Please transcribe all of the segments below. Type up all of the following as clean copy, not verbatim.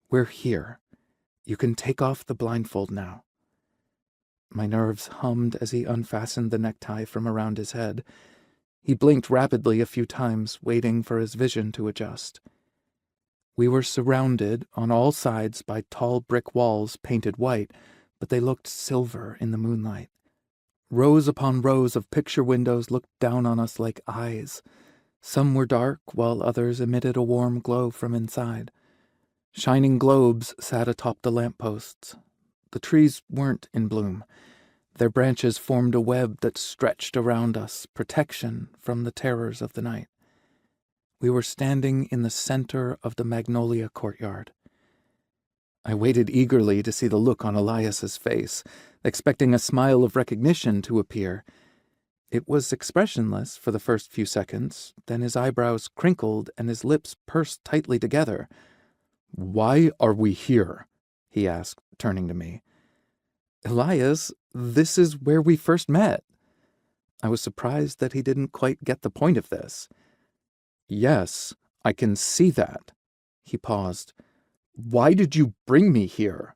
We're here. You can take off the blindfold now." My nerves hummed as he unfastened the necktie from around his head. He blinked rapidly a few times, waiting for his vision to adjust. We were surrounded on all sides by tall brick walls painted white, but they looked silver in the moonlight. Rows upon rows of picture windows looked down on us like eyes. Some were dark, while others emitted a warm glow from inside. Shining globes sat atop the lampposts. The trees weren't in bloom. Their branches formed a web that stretched around us, protection from the terrors of the night. We were standing in the center of the magnolia courtyard. I waited eagerly to see the look on Elias's face, expecting a smile of recognition to appear. It was expressionless for the first few seconds, then his eyebrows crinkled and his lips pursed tightly together. "Why are we here?" he asked, turning to me. "Elias, this is where we first met." I was surprised that he didn't quite get the point of this. "Yes, I can see that." He paused. "Why did you bring me here?"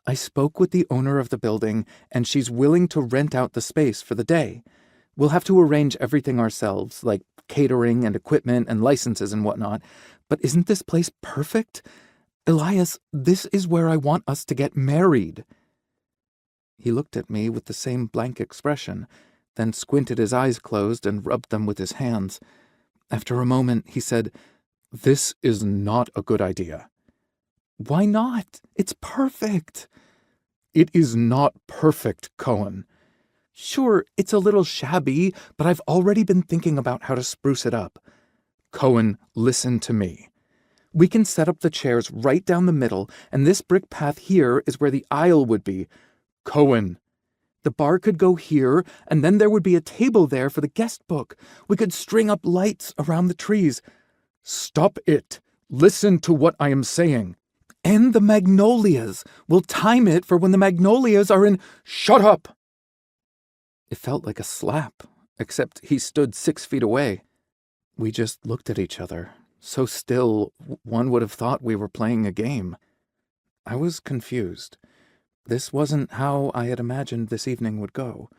"I spoke with the owner of the building, and she's willing to rent out the space for the day. We'll have to arrange everything ourselves, like catering and equipment and licenses and whatnot. But isn't this place perfect? Elias, this is where I want us to get married." He looked at me with the same blank expression, then squinted his eyes closed and rubbed them with his hands. After a moment, he said, "This is not a good idea." "Why not? It's perfect." "It is not perfect, Coen." "Sure, it's a little shabby, but I've already been thinking about how to spruce it up." "Coen, listen to me. We can set up the chairs right down the middle, and this brick path here is where the aisle would be." "Coen." "The bar could go here, and then there would be a table there for the guest book. We could string up lights around the trees." "Stop it. Listen to what I am saying." "And the magnolias. We'll time it for when the magnolias are in—" "Shut up!" It felt like a slap, except he stood 6 feet away. We just looked at each other, so still one would have thought we were playing a game. I was confused. This wasn't how I had imagined this evening would go.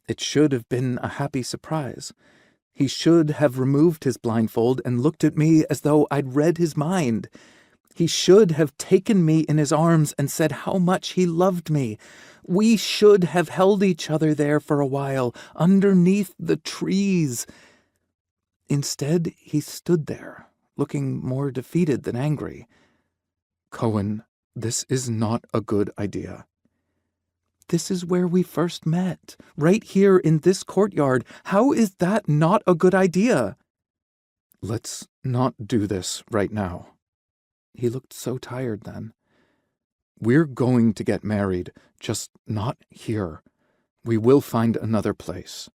It should have been a happy surprise. He should have removed his blindfold and looked at me as though I'd read his mind. He should have taken me in his arms and said how much he loved me. We should have held each other there for a while, underneath the trees. Instead, he stood there, looking more defeated than angry. "Coen, this is not a good idea." "This is where we first met, right here in this courtyard. How is that not a good idea?" "Let's not do this right now." He looked so tired then. "We're going to get married, just not here. We will find another place."